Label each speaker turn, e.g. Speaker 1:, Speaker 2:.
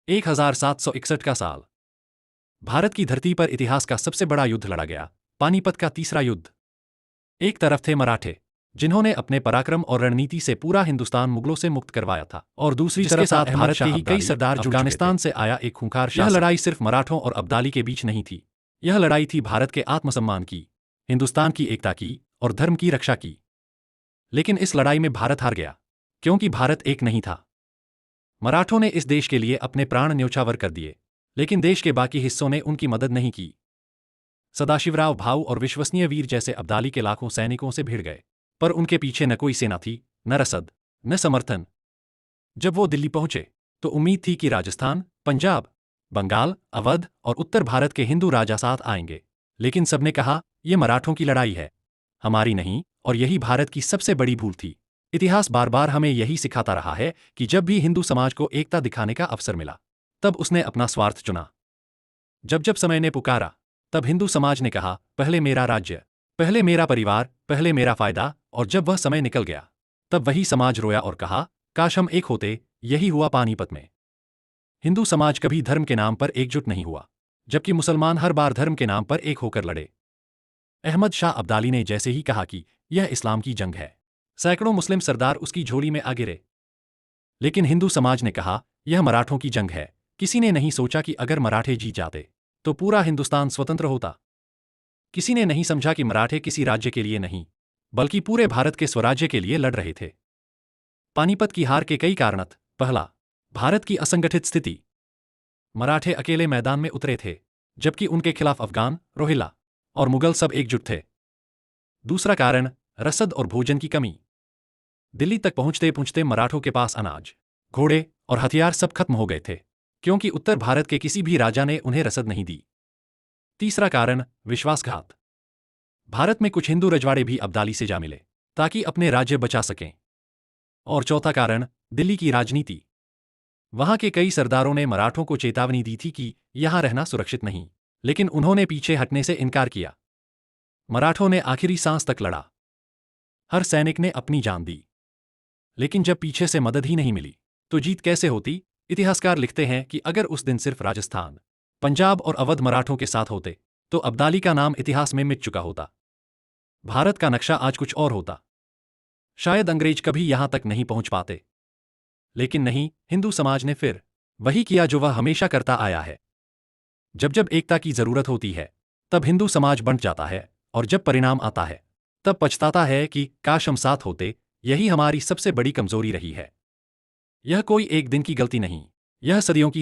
Speaker 1: 1761 का साल। भारत की धरती पर इतिहास का सबसे बड़ा युद्ध लड़ा गया, पानीपत का तीसरा युद्ध। एक तरफ थे मराठे, जिन्होंने अपने पराक्रम और रणनीति से पूरा हिंदुस्तान मुगलों से मुक्त करवाया था, और दूसरी तरफ साथ भारत के ही कई सरदार अफगानिस्तान से आया एक खूंखार शासक। यह लड़ाई सिर्फ मराठों और अब्दाली के बीच नहीं थी, यह लड़ाई थी भारत के आत्मसम्मान की, हिंदुस्तान की एकता की और धर्म की रक्षा की। लेकिन इस लड़ाई में भारत हार गया, क्योंकि भारत एक नहीं था। मराठों ने इस देश के लिए अपने प्राण न्योछावर कर दिए, लेकिन देश के बाकी हिस्सों ने उनकी मदद नहीं की। सदाशिवराव भाऊ और विश्वसनीय वीर जैसे अब्दाली के लाखों सैनिकों से भिड़ गए, पर उनके पीछे न कोई सेना थी, न रसद, न समर्थन। जब वो दिल्ली पहुंचे तो उम्मीद थी कि राजस्थान, पंजाब, बंगाल, अवध और उत्तर भारत के हिंदू राजा साथ आएंगे, लेकिन सबने कहा, यह मराठों की लड़ाई है, हमारी नहीं। और यही भारत की सबसे बड़ी भूल थी। इतिहास बार बार हमें यही सिखाता रहा है कि जब भी हिंदू समाज को एकता दिखाने का अवसर मिला, तब उसने अपना स्वार्थ चुना। जब जब समय ने पुकारा, तब हिंदू समाज ने कहा, पहले मेरा राज्य, पहले मेरा परिवार, पहले मेरा फायदा। और जब वह समय निकल गया, तब वही समाज रोया और कहा, काश हम एक होते। यही हुआ पानीपत में। हिंदू समाज कभी धर्म के नाम पर एकजुट नहीं हुआ, जबकि मुसलमान हर बार धर्म के नाम पर एक होकर लड़े। अहमद शाह अब्दाली ने जैसे ही कहा कि यह इस्लाम की जंग है, सैकड़ों मुस्लिम सरदार उसकी झोली में आ गिरे। लेकिन हिंदू समाज ने कहा, यह मराठों की जंग है। किसी ने नहीं सोचा कि अगर मराठे जीत जाते तो पूरा हिंदुस्तान स्वतंत्र होता। किसी ने नहीं समझा कि मराठे किसी राज्य के लिए नहीं, बल्कि पूरे भारत के स्वराज्य के लिए लड़ रहे थे। पानीपत की हार के कई कारण थे। पहला, भारत की असंगठित स्थिति। मराठे अकेले मैदान में उतरे थे, जबकि उनके खिलाफ अफगान, रोहिला और मुगल सब एकजुट थे। दूसरा कारण, रसद और भोजन की कमी। दिल्ली तक पहुंचते पहुंचते मराठों के पास अनाज, घोड़े और हथियार सब खत्म हो गए थे, क्योंकि उत्तर भारत के किसी भी राजा ने उन्हें रसद नहीं दी। तीसरा कारण, विश्वासघात। भारत में कुछ हिंदू रजवाड़े भी अब्दाली से जा मिले, ताकि अपने राज्य बचा सकें। और चौथा कारण, दिल्ली की राजनीति। वहां के कई सरदारों ने मराठों को चेतावनी दी थी कि यहां रहना सुरक्षित नहीं, लेकिन उन्होंने पीछे हटने से इनकार किया। मराठों ने आखिरी सांस तक लड़ा, हर सैनिक ने अपनी जान दी। लेकिन जब पीछे से मदद ही नहीं मिली, तो जीत कैसे होती? इतिहासकार लिखते हैं कि अगर उस दिन सिर्फ राजस्थान, पंजाब और अवध मराठों के साथ होते, तो अब्दाली का नाम इतिहास में मिट चुका होता। भारत का नक्शा आज कुछ और होता। शायद अंग्रेज कभी यहां तक नहीं पहुंच पाते। लेकिन नहीं, हिंदू समाज ने फिर वही किया जो वह हमेशा करता आया है। जब जब एकता की जरूरत होती है, तब हिंदू समाज बंट जाता है, और जब परिणाम आता है, तब पछताता है कि काश हम साथ होते। यही हमारी सबसे बड़ी कमजोरी रही है। यह कोई एक दिन की गलती नहीं, यह सदियों की